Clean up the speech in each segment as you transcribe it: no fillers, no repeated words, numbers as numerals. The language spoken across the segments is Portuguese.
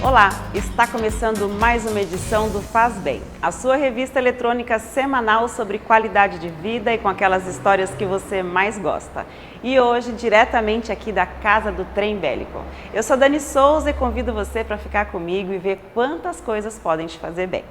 Olá, está começando mais uma edição do Faz Bem, a sua revista eletrônica semanal sobre qualidade de vida e com aquelas histórias que você mais gosta. E hoje, diretamente aqui da Casa do Trem Bélico. Eu sou Dani Souza e convido você para ficar comigo e ver quantas coisas podem te fazer bem.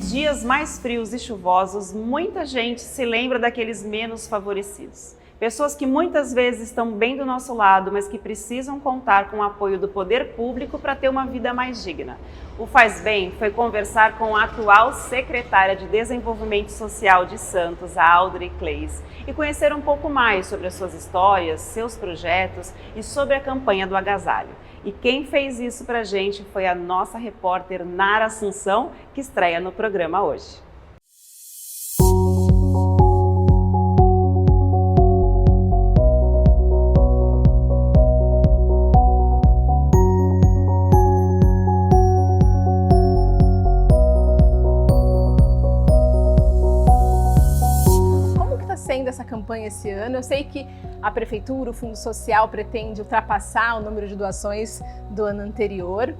Dias mais frios e chuvosos, muita gente se lembra daqueles menos favorecidos. Pessoas que muitas vezes estão bem do nosso lado, mas que precisam contar com o apoio do poder público para ter uma vida mais digna. O Faz Bem foi conversar com a atual secretária de Desenvolvimento Social de Santos, a Audrey Clays, e conhecer um pouco mais sobre as suas histórias, seus projetos e sobre a campanha do agasalho. E quem fez isso pra gente foi a nossa repórter Nara Assunção, que estreia no programa hoje. Sendo essa campanha esse ano, eu sei que a Prefeitura, o Fundo Social pretende ultrapassar o número de doações do ano anterior.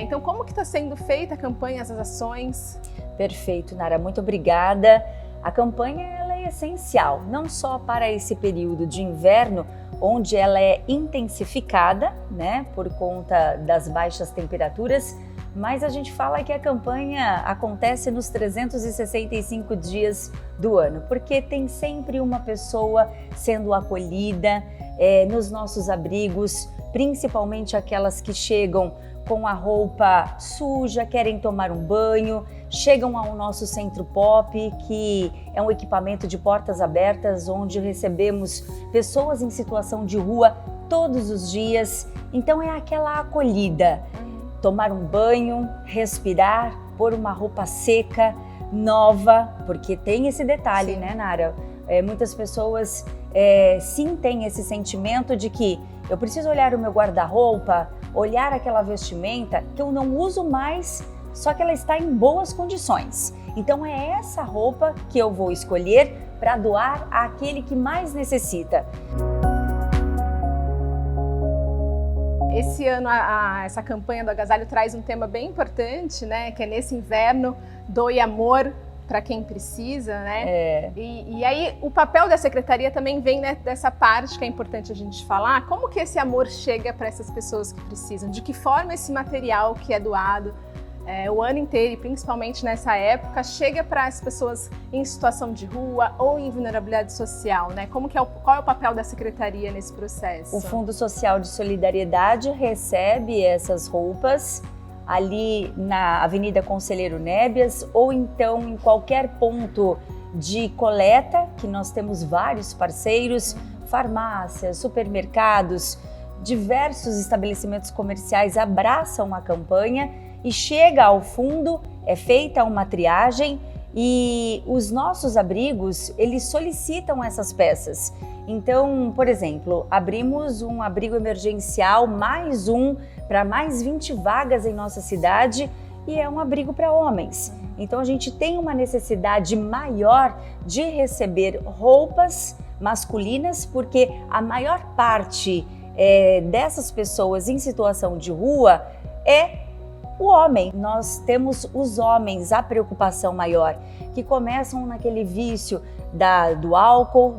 Então, como que está sendo feita a campanha, essas ações? Perfeito, Nara, muito obrigada. A campanha ela é essencial, não só para esse período de inverno, onde ela é intensificada, né, por conta das baixas temperaturas, mas a gente fala que a campanha acontece nos 365 dias do ano, porque tem sempre uma pessoa sendo acolhida nos nossos abrigos, principalmente aquelas que chegam com a roupa suja, querem tomar um banho, chegam ao nosso Centro Pop, que é um equipamento de portas abertas, onde recebemos pessoas em situação de rua todos os dias, então é aquela acolhida. Tomar um banho, respirar, pôr uma roupa seca, nova, porque tem esse detalhe, Sim. né, Nara? Muitas pessoas sim têm esse sentimento de que eu preciso olhar o meu guarda-roupa, olhar aquela vestimenta que eu não uso mais, só que ela está em boas condições. Então é essa roupa que eu vou escolher para doar àquele que mais necessita. Esse ano, essa campanha do agasalho traz um tema bem importante, né? Que é nesse inverno, doe amor para quem precisa, né? E aí, o papel da secretaria também vem, né, dessa parte que é importante a gente falar. Como que esse amor chega para essas pessoas que precisam? De que forma esse material que é doado o ano inteiro, e principalmente nessa época, chega para as pessoas em situação de rua ou em vulnerabilidade social, né? Qual é o papel da secretaria nesse processo? O Fundo Social de Solidariedade recebe essas roupas ali na Avenida Conselheiro Nébias ou então em qualquer ponto de coleta, que nós temos vários parceiros, farmácias, supermercados, diversos estabelecimentos comerciais abraçam a campanha e chega ao fundo, é feita uma triagem e os nossos abrigos, eles solicitam essas peças. Então, por exemplo, abrimos um abrigo emergencial, mais um, para mais 20 vagas em nossa cidade e é um abrigo para homens. Então a gente tem uma necessidade maior de receber roupas masculinas, porque a maior parte dessas pessoas em situação de rua é o homem. Nós temos os homens, a preocupação maior, que começam naquele vício do álcool,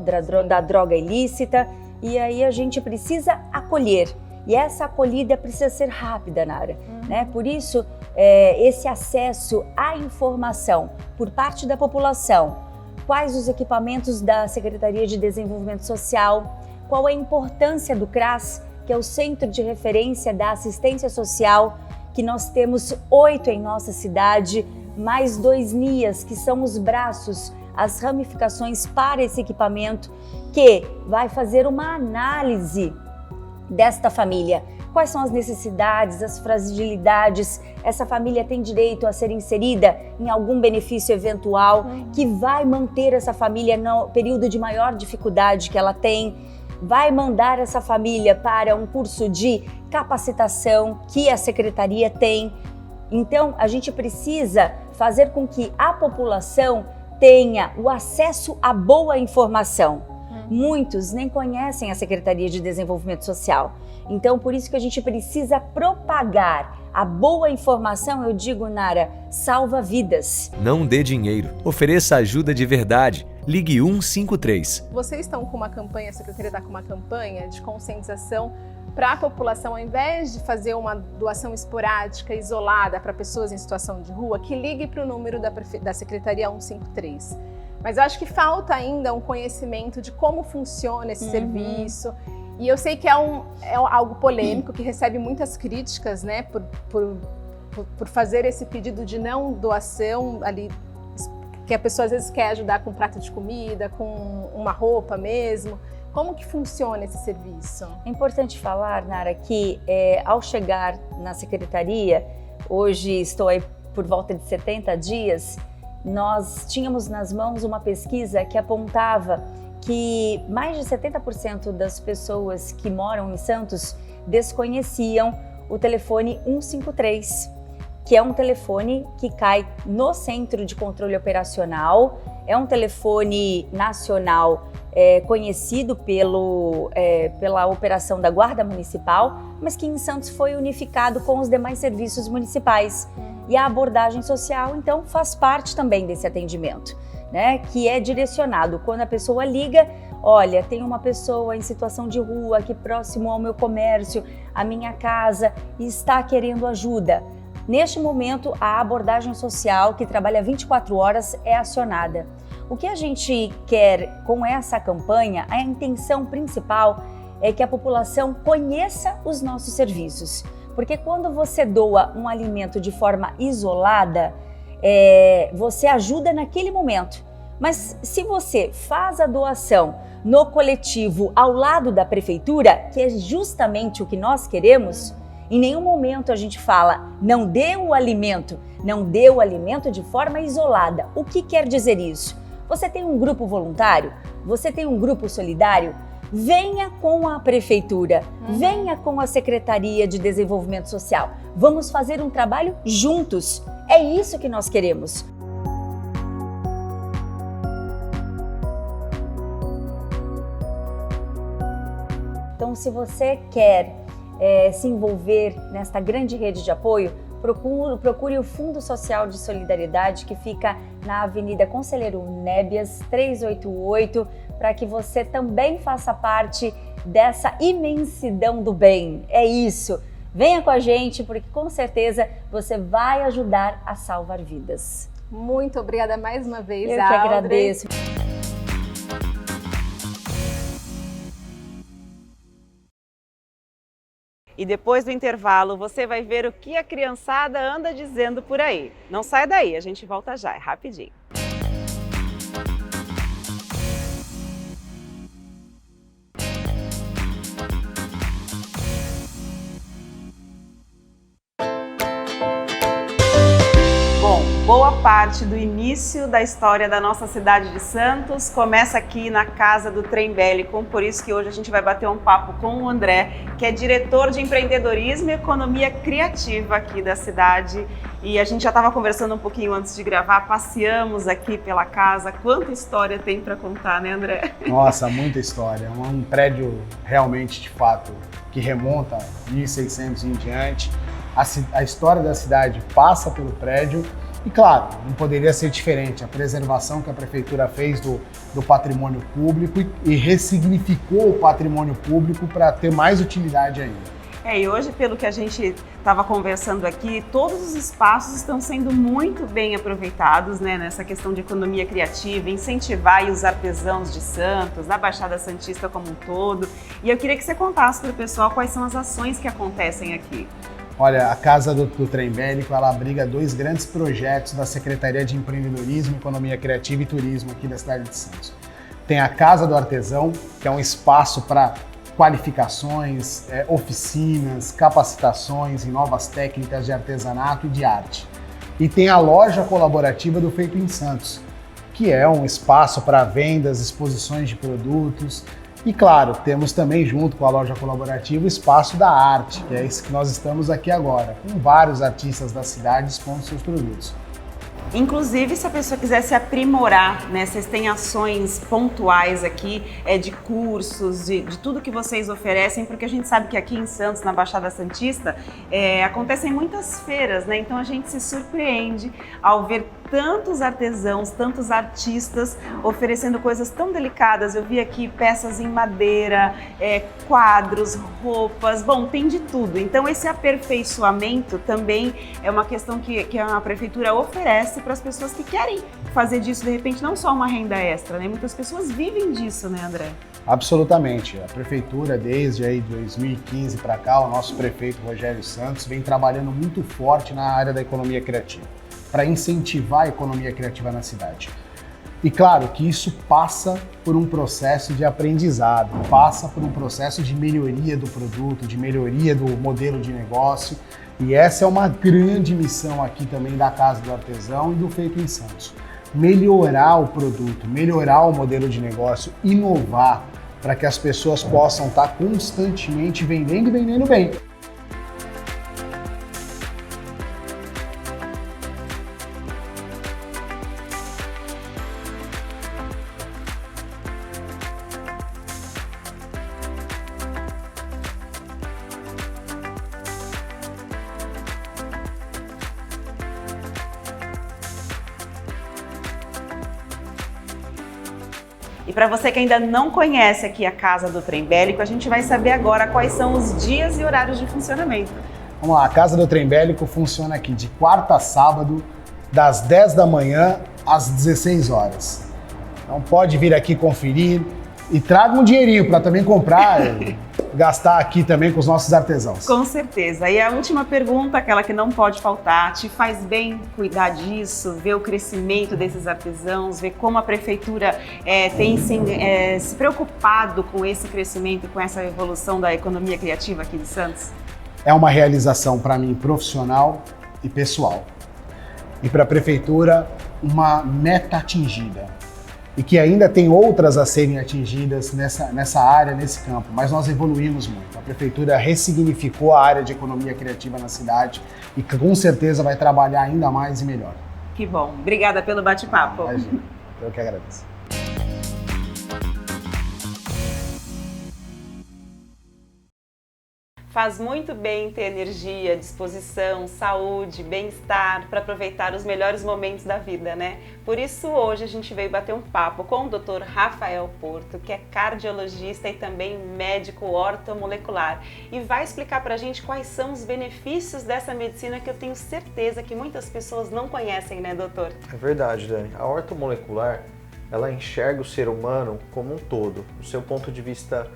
da droga ilícita, e aí a gente precisa acolher. E essa acolhida precisa ser rápida, Nara, né? Por isso, esse acesso à informação por parte da população, quais os equipamentos da Secretaria de Desenvolvimento Social, qual a importância do CRAS, que é o Centro de Referência da Assistência Social, que nós temos 8 em nossa cidade, mais 2 NIAs, que são os braços, as ramificações para esse equipamento, que vai fazer uma análise desta família. Quais são as necessidades, as fragilidades? Essa família tem direito a ser inserida em algum benefício eventual que vai manter essa família no período de maior dificuldade que ela tem? vai mandar essa família para um curso de capacitação que a secretaria tem. Então, a gente precisa fazer com que a população tenha o acesso à boa informação. Muitos nem conhecem a Secretaria de Desenvolvimento Social. Então, por isso que a gente precisa propagar a boa informação. Eu digo, Nara, salva vidas. Não dê dinheiro, ofereça ajuda de verdade. Ligue 153. Vocês estão com uma campanha, a Secretaria está com uma campanha de conscientização para a população, ao invés de fazer uma doação esporádica, isolada para pessoas em situação de rua, que ligue para o número da Secretaria 153. Mas eu acho que falta ainda um conhecimento de como funciona esse serviço. E eu sei que é algo polêmico, que recebe muitas críticas, né, por fazer esse pedido de não doação ali, que a pessoa às vezes quer ajudar com um prato de comida, com uma roupa mesmo. Como que funciona esse serviço? É importante falar, Nara, que ao chegar na secretaria, hoje estou aí por volta de 70 dias, nós tínhamos nas mãos uma pesquisa que apontava que mais de 70% das pessoas que moram em Santos desconheciam o telefone 153, que é um telefone que cai no Centro de Controle Operacional, é um telefone nacional conhecido pela operação da Guarda Municipal, mas que em Santos foi unificado com os demais serviços municipais. E a abordagem social, então, faz parte também desse atendimento, né? Que é direcionado quando a pessoa liga, olha, tem uma pessoa em situação de rua aqui próximo ao meu comércio, à minha casa, e está querendo ajuda. Neste momento, a abordagem social, que trabalha 24 horas, é acionada. O que a gente quer com essa campanha, a intenção principal é que a população conheça os nossos serviços. Porque quando você doa um alimento de forma isolada, você ajuda naquele momento. Mas se você faz a doação no coletivo ao lado da prefeitura, que é justamente o que nós queremos, em nenhum momento a gente fala, não dê o alimento de forma isolada. O que quer dizer isso? Você tem um grupo voluntário? Você tem um grupo solidário? Venha com a prefeitura, venha com a Secretaria de Desenvolvimento Social. Vamos fazer um trabalho juntos. É isso que nós queremos. Então, se você quer se envolver nesta grande rede de apoio, procure o Fundo Social de Solidariedade, que fica na Avenida Conselheiro Nébias, 388, para que você também faça parte dessa imensidão do bem. É isso. Venha com a gente, porque com certeza você vai ajudar a salvar vidas. Muito obrigada mais uma vez, Eu que agradeço. E depois do intervalo, você vai ver o que a criançada anda dizendo por aí. Não sai daí, a gente volta já, é rapidinho. Boa parte do início da história da nossa cidade de Santos começa aqui na Casa do Trem Bélico, por isso que hoje a gente vai bater um papo com o André, que é diretor de empreendedorismo e economia criativa aqui da cidade. E a gente já estava conversando um pouquinho antes de gravar, passeamos aqui pela casa. Quanta história tem para contar, né, André? Nossa, muita história. Um prédio realmente, de fato, que remonta 1600 em diante. A história da cidade passa pelo prédio. E claro, não poderia ser diferente, a preservação que a prefeitura fez do patrimônio público e ressignificou o patrimônio público para ter mais utilidade ainda. E hoje, pelo que a gente estava conversando aqui, todos os espaços estão sendo muito bem aproveitados, né, nessa questão de economia criativa, incentivar os artesãos de Santos, da Baixada Santista como um todo. E eu queria que você contasse para o pessoal quais são as ações que acontecem aqui. Olha, a Casa do Trem Bélico, ela abriga dois grandes projetos da Secretaria de Empreendedorismo, Economia Criativa e Turismo aqui da cidade de Santos. Tem a Casa do Artesão, que é um espaço para qualificações, oficinas, capacitações em novas técnicas de artesanato e de arte. E tem a Loja Colaborativa do Feito em Santos, que é um espaço para vendas, exposições de produtos E claro, temos também, junto com a loja colaborativa, o Espaço da Arte, que é esse que nós estamos aqui agora, com vários artistas da cidade expondo seus produtos. Inclusive, se a pessoa quiser se aprimorar, né, vocês têm ações pontuais aqui, de cursos, de tudo que vocês oferecem, porque a gente sabe que aqui em Santos, na Baixada Santista, acontecem muitas feiras, né? Então a gente se surpreende ao ver tantos artesãos, tantos artistas oferecendo coisas tão delicadas. Eu vi aqui peças em madeira, quadros, roupas, bom, tem de tudo. Então esse aperfeiçoamento também é uma questão que a prefeitura oferece para as pessoas que querem fazer disso, de repente, não só uma renda extra, né? Muitas pessoas vivem disso, né, André? Absolutamente. A prefeitura, desde aí 2015 para cá, o nosso prefeito Rogério Santos vem trabalhando muito forte na área da economia criativa, para incentivar a economia criativa na cidade. E claro que isso passa por um processo de aprendizado, passa por um processo de melhoria do produto, de melhoria do modelo de negócio. E essa é uma grande missão aqui também da Casa do Artesão e do Feito em Santos. Melhorar o produto, melhorar o modelo de negócio, inovar, para que as pessoas possam estar constantemente vendendo e vendendo bem. E para você que ainda não conhece aqui a Casa do Trem Bélico, a gente vai saber agora quais são os dias e horários de funcionamento. Vamos lá, a Casa do Trem Bélico funciona aqui de quarta a sábado, das 10 da manhã às 16 horas. Então pode vir aqui conferir e traga um dinheirinho para também comprar e gastar aqui também com os nossos artesãos. Com certeza. E a última pergunta, aquela que não pode faltar, te faz bem cuidar disso, ver o crescimento desses artesãos, ver como a prefeitura tem se preocupado com esse crescimento, com essa evolução da economia criativa aqui de Santos? É uma realização para mim profissional e pessoal. E para a prefeitura, uma meta atingida. E que ainda tem outras a serem atingidas nessa área, nesse campo, mas nós evoluímos muito. A prefeitura ressignificou a área de economia criativa na cidade e com certeza vai trabalhar ainda mais e melhor. Que bom. Obrigada pelo bate-papo. Imagina. Eu que agradeço. Faz muito bem ter energia, disposição, saúde, bem-estar para aproveitar os melhores momentos da vida, né? Por isso hoje a gente veio bater um papo com o Dr. Rafael Porto, que é cardiologista e também médico ortomolecular, e vai explicar para a gente quais são os benefícios dessa medicina que eu tenho certeza que muitas pessoas não conhecem, né, doutor? É verdade, Dani. A ortomolecular, ela enxerga o ser humano como um todo, do seu ponto de vista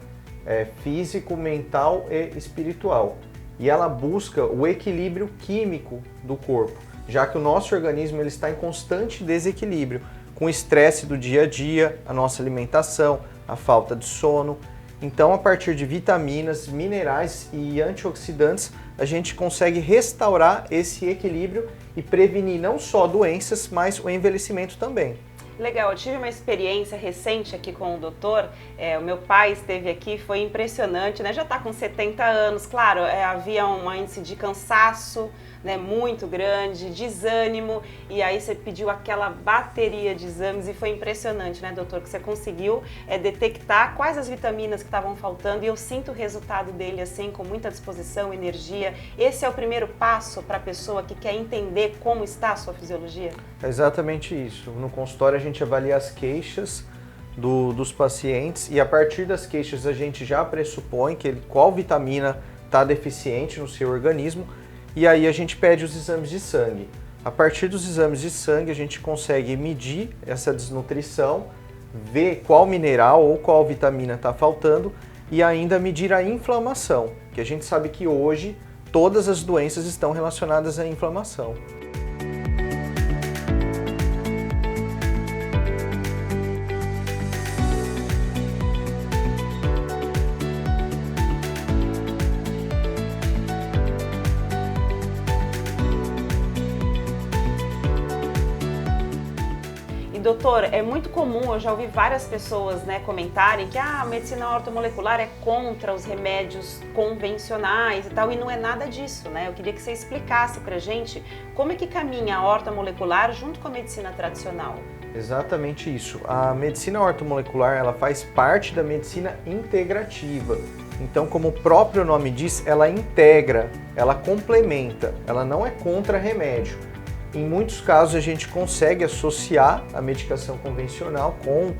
físico, mental e espiritual. E ela busca o equilíbrio químico do corpo, já que o nosso organismo ele está em constante desequilíbrio, com o estresse do dia a dia, a nossa alimentação, a falta de sono. Então, a partir de vitaminas, minerais e antioxidantes, a gente consegue restaurar esse equilíbrio e prevenir não só doenças, mas o envelhecimento também. Legal, eu tive uma experiência recente aqui com o doutor, o meu pai esteve aqui, foi impressionante, né? Já está com 70 anos, claro, havia um índice de cansaço, né, muito grande, desânimo, e aí você pediu aquela bateria de exames e foi impressionante, né, doutor, que você conseguiu detectar quais as vitaminas que estavam faltando, e eu sinto o resultado dele assim, com muita disposição, energia. Esse é o primeiro passo para a pessoa que quer entender como está a sua fisiologia? É exatamente isso. No consultório a gente avalia as queixas dos pacientes e a partir das queixas a gente já pressupõe qual vitamina está deficiente no seu organismo. E aí a gente pede os exames de sangue. A partir dos exames de sangue a gente consegue medir essa desnutrição, ver qual mineral ou qual vitamina está faltando e ainda medir a inflamação, que a gente sabe que hoje todas as doenças estão relacionadas à inflamação. doutor, é muito comum, eu já ouvi várias pessoas, né, comentarem que a medicina ortomolecular é contra os remédios convencionais e tal, e não é nada disso, né? Eu queria que você explicasse pra gente como é que caminha a ortomolecular junto com a medicina tradicional. Exatamente isso. A medicina ortomolecular, ela faz parte da medicina integrativa. Então, como o próprio nome diz, ela integra, ela complementa, ela não é contra remédio. Em muitos casos a gente consegue associar a medicação convencional com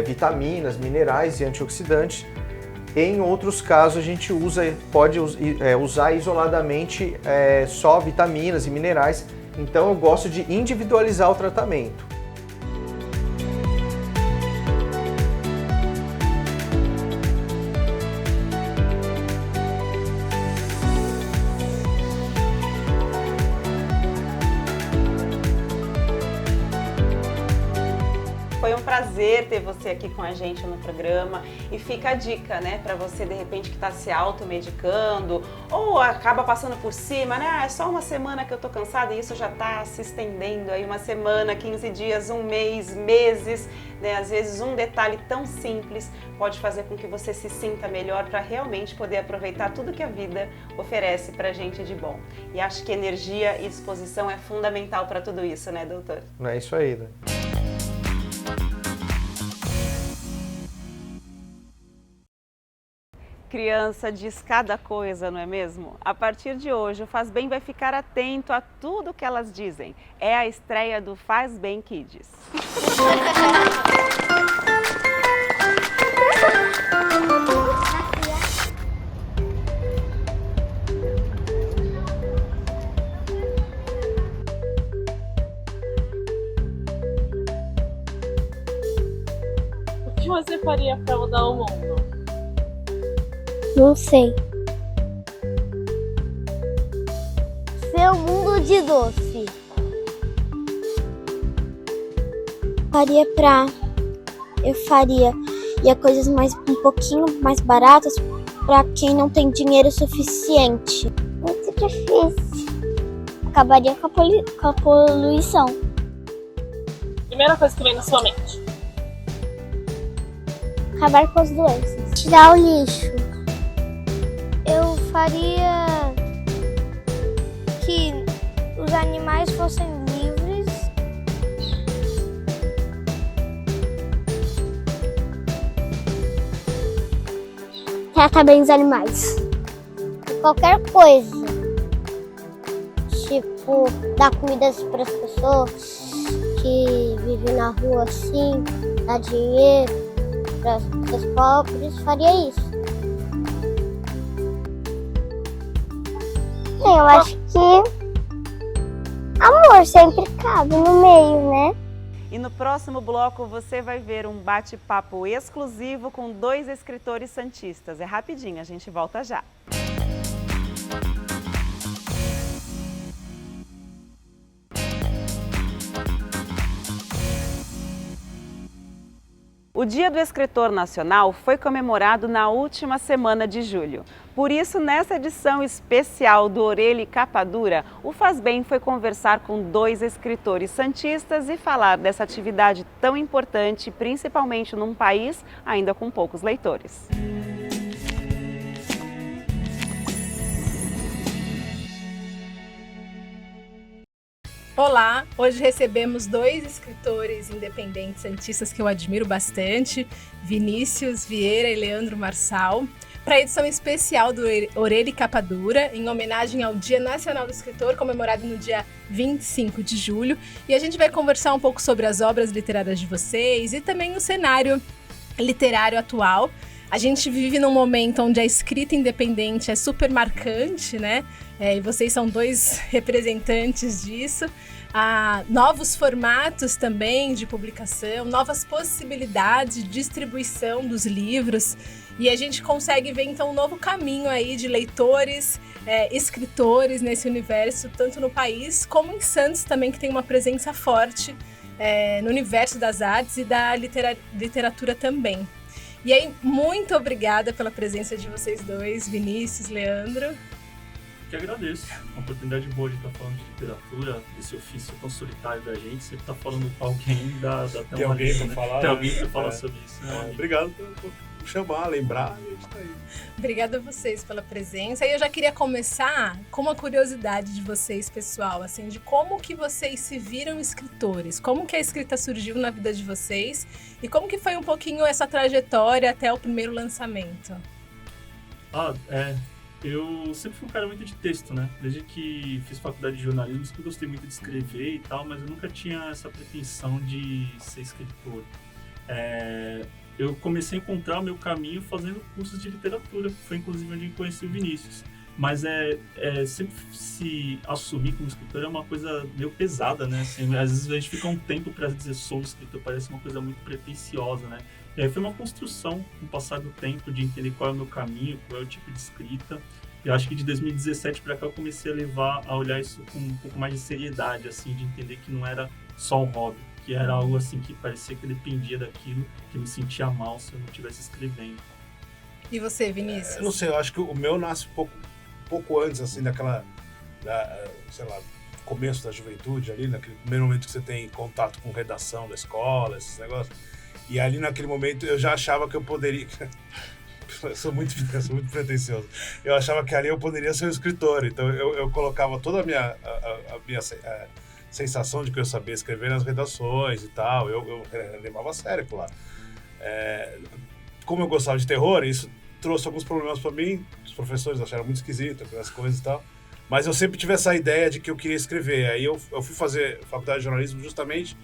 vitaminas, minerais e antioxidantes. Em outros casos a gente pode usar isoladamente só vitaminas e minerais. Então eu gosto de individualizar o tratamento. Foi um prazer ter você aqui com a gente no programa e fica a dica, né, para você de repente que está se automedicando ou acaba passando por cima, né, é só uma semana que eu tô cansada e isso já está se estendendo aí uma semana, 15 dias, um mês, meses, né, às vezes um detalhe tão simples pode fazer com que você se sinta melhor para realmente poder aproveitar tudo que a vida oferece pra gente de bom. E acho que energia e disposição é fundamental para tudo isso, né, doutor? Não é isso aí, né? Criança diz cada coisa, não é mesmo? A partir de hoje, o Faz Bem vai ficar atento a tudo que elas dizem. É a estreia do Faz Bem Kids. O que você faria para mudar o mundo? Não sei. Seu mundo de doce. Eu faria coisas um pouquinho mais baratas para quem não tem dinheiro suficiente. Muito difícil. Acabaria com a poluição. Primeira coisa que vem na sua mente. Acabar com as doenças. Tirar o lixo. Eu faria que os animais fossem livres. Tratar bem os animais. Qualquer coisa. Tipo, dar comidas para as pessoas que vivem na rua assim, dar dinheiro para as pessoas pobres. Faria isso. Eu acho que amor sempre cabe no meio, né? E no próximo bloco você vai ver um bate-papo exclusivo com 2 escritores santistas. É rapidinho, a gente volta já. O Dia do Escritor Nacional foi comemorado na última semana de julho. Por isso, nessa edição especial do Orelha e Capa Dura, o Faz Bem foi conversar com 2 escritores santistas e falar dessa atividade tão importante, principalmente num país ainda com poucos leitores. Olá, hoje recebemos 2 escritores independentes santistas que eu admiro bastante, Vinícius Vieira e Leandro Marçal, para a edição especial do Orelha e Capa Dura, em homenagem ao Dia Nacional do Escritor, comemorado no dia 25 de julho. E a gente vai conversar um pouco sobre as obras literárias de vocês e também o cenário literário atual. A gente vive num momento onde a escrita independente é super marcante, né? E vocês são 2 representantes disso. Novos formatos também de publicação, novas possibilidades de distribuição dos livros. E a gente consegue ver, então, um novo caminho aí de leitores, escritores nesse universo, tanto no país como em Santos também, que tem uma presença forte no universo das artes e da literatura também. E aí, muito obrigada pela presença de vocês 2, Vinícius, Leandro. que agradeço. Uma oportunidade boa de estar falando de literatura, desse ofício tão solitário da gente, sempre estar falando com alguém da Tem alguém para né? falar, Tem alguém para falar sobre isso. Né? Obrigado por chamar, lembrar, e a gente tá aí. Obrigada a vocês pela presença. E eu já queria começar com uma curiosidade de vocês, pessoal, assim, de como que vocês se viram escritores, como que a escrita surgiu na vida de vocês e como que foi um pouquinho essa trajetória até o primeiro lançamento. Eu sempre fui um cara muito de texto, né? Desde que fiz faculdade de jornalismo, sempre gostei muito de escrever e tal, mas eu nunca tinha essa pretensão de ser escritor. Eu comecei a encontrar o meu caminho fazendo cursos de literatura, foi inclusive onde eu conheci o Vinícius. Mas sempre se assumir como escritor é uma coisa meio pesada, né? Assim, às vezes a gente fica um tempo para dizer sou escritor, parece uma coisa muito pretensiosa, né? E aí foi uma construção, com o passar do tempo, de entender qual é o meu caminho, qual é o tipo de escrita. E eu acho que de 2017 para cá eu comecei a olhar isso com um pouco mais de seriedade, assim, de entender que não era só um hobby, que era algo assim que parecia que dependia daquilo, que eu me sentia mal se eu não estivesse escrevendo. E você, Vinícius? Eu não sei, eu acho que o meu nasce um pouco antes, assim, sei lá, começo da juventude ali, naquele primeiro momento que você tem contato com redação da escola, esses negócios. E ali naquele momento eu já achava que eu poderia... eu sou muito pretensioso. Eu achava que ali eu poderia ser um escritor, então eu colocava toda a minha sensação de que eu sabia escrever nas redações e tal, eu levava a sério por lá. Como eu gostava de terror, isso trouxe alguns problemas para mim, os professores acharam muito esquisito, aquelas coisas e tal, mas eu sempre tive essa ideia de que eu queria escrever. Aí eu fui fazer faculdade de jornalismo justamente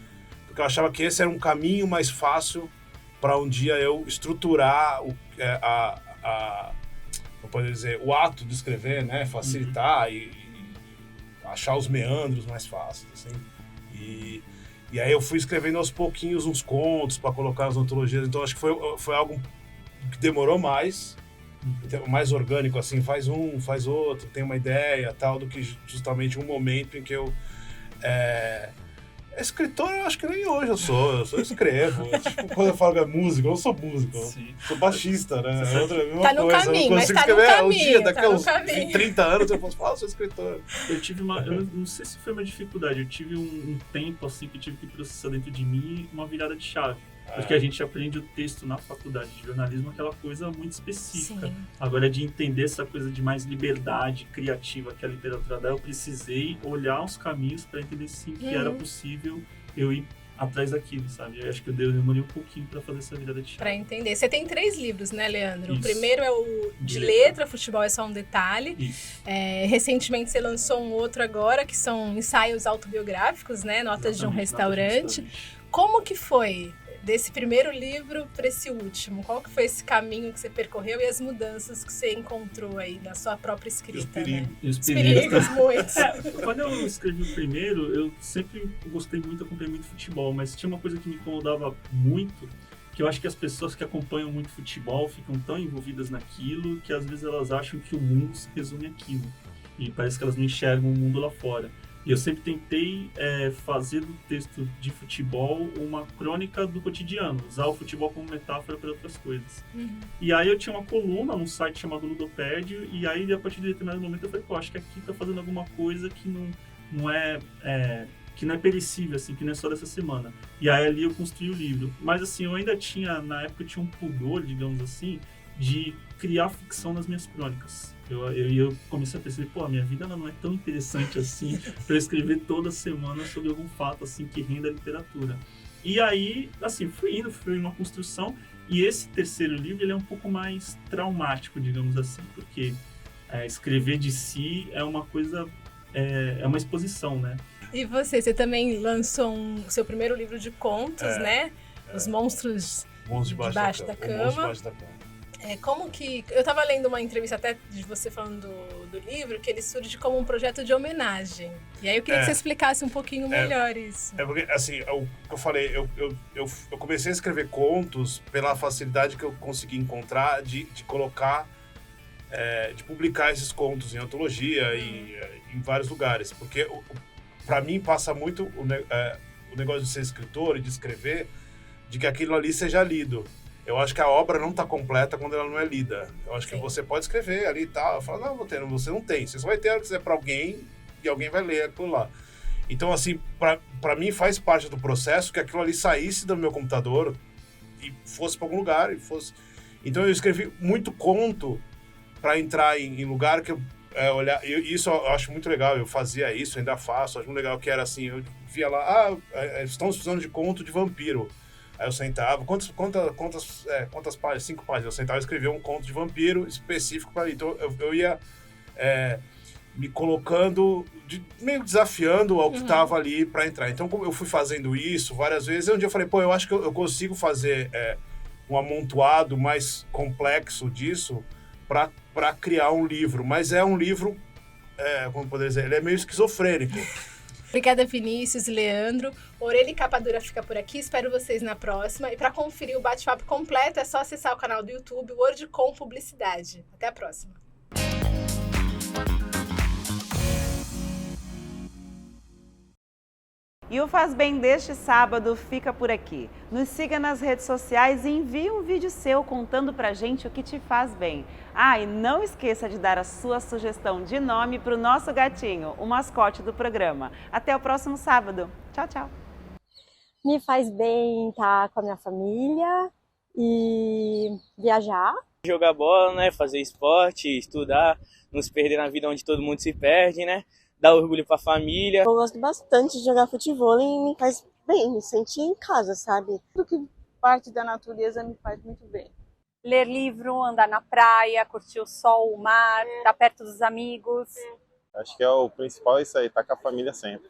porque eu achava que esse era um caminho mais fácil para um dia eu estruturar não poderia dizer, o ato de escrever, né, facilitar e achar os meandros mais fáceis, assim. E aí eu fui escrevendo aos pouquinhos uns contos para colocar nas antologias, então acho que foi algo que demorou mais orgânico, assim, faz um, faz outro, tem uma ideia, tal, do que justamente um momento em que eu... escritor, eu acho que nem hoje eu escrevo. Tipo, quando eu falo que é músico, eu não sou músico, sou baixista, né? Tá no caminho, mas tá no caminho. Daqui a uns 30 anos eu posso falar, sou escritor. Eu tive eu não sei se foi uma dificuldade, eu tive um tempo assim que eu tive que processar dentro de mim uma virada de chave. Porque a gente aprende o texto na faculdade de jornalismo, aquela coisa muito específica. Sim. Agora, de entender essa coisa de mais liberdade criativa que a literatura dá, eu precisei olhar os caminhos para entender sim que era possível eu ir atrás daquilo, sabe? Eu acho que eu demorei um pouquinho para fazer essa virada de chave. Para entender. Você tem 3 livros, né, Leandro? Isso. O primeiro é o de letra, Futebol é só um detalhe. Isso. Recentemente você lançou um outro agora, que são ensaios autobiográficos, né? Notas de um restaurante. Como que foi desse primeiro livro para esse último? Qual que foi esse caminho que você percorreu e as mudanças que você encontrou aí na sua própria escrita, né? Os perigos, muitos. Quando eu escrevi o primeiro, eu sempre gostei muito, acompanhei muito futebol, mas tinha uma coisa que me incomodava muito, que eu acho que as pessoas que acompanham muito futebol ficam tão envolvidas naquilo que às vezes elas acham que o mundo se resume àquilo. E parece que elas não enxergam o mundo lá fora. E eu sempre tentei fazer do texto de futebol uma crônica do cotidiano, usar o futebol como metáfora para outras coisas. E aí eu tinha uma coluna num site chamado Ludopédio, e aí a partir de determinado momento eu falei, acho que aqui tá fazendo alguma coisa que não é perecível, assim, que não é só dessa semana. E aí ali eu construí o livro. Mas assim, eu ainda tinha, na época eu tinha um pudor, digamos assim, de criar ficção nas minhas crônicas. Eu comecei a perceber, a minha vida ela não é tão interessante assim para eu escrever toda semana sobre algum fato assim que renda a literatura. E aí, assim, fui uma construção, e esse terceiro livro ele é um pouco mais traumático, digamos assim, porque escrever de si é uma coisa, é uma exposição, né? E você também lançou seu primeiro livro de contos, né? Os Monstros debaixo da Cama. Como que... Eu estava lendo uma entrevista até de você falando do livro, que ele surge como um projeto de homenagem. E aí eu queria que você explicasse um pouquinho melhor isso. Porque, assim, o que eu falei, eu comecei a escrever contos pela facilidade que eu consegui encontrar de colocar, de publicar esses contos em antologia e em vários lugares. Porque, para mim, passa muito o negócio de ser escritor e de escrever, de que aquilo ali seja lido. eu acho que a obra não está completa quando ela não é lida. Eu acho que você pode escrever ali e tal. Eu falo, não, vou ter, você não tem. Você só vai ter se é para alguém e alguém vai ler aquilo lá. Então, assim, para mim faz parte do processo que aquilo ali saísse do meu computador e fosse para algum lugar. Então eu escrevi muito conto para entrar em lugar que eu isso eu acho muito legal. Eu fazia isso, ainda faço. Acho muito legal que era assim, eu via lá, estamos precisando de conto de vampiro. Aí eu sentava, quantas páginas? 5 páginas. Eu sentava e escrevia um conto de vampiro específico para mim. Então eu ia me colocando, meio desafiando ao que estava ali para entrar. Então, como eu fui fazendo isso várias vezes, um dia eu falei, eu acho que eu consigo fazer um amontoado mais complexo disso para criar um livro. Mas é um livro, como poderia dizer, ele é meio esquizofrênico. Obrigada, Vinícius e Leandro. Orelha e Capa Dura fica por aqui. Espero vocês na próxima. E para conferir o bate-papo completo, é só acessar o canal do YouTube Word com Publicidade. Até a próxima. E o Faz Bem deste sábado fica por aqui. Nos siga nas redes sociais e envie um vídeo seu contando pra gente o que te faz bem. E não esqueça de dar a sua sugestão de nome para o nosso gatinho, o mascote do programa. Até o próximo sábado. Tchau, tchau. Me faz bem estar com a minha família e viajar. Jogar bola, né? Fazer esporte, estudar, não se perder na vida onde todo mundo se perde, né? Dar orgulho pra família. Eu gosto bastante de jogar futebol e me faz bem, me sentir em casa, sabe? Tudo que parte da natureza me faz muito bem. Ler livro, andar na praia, curtir o sol, o mar, estar perto dos amigos. Acho que o principal é isso aí, estar com a família sempre.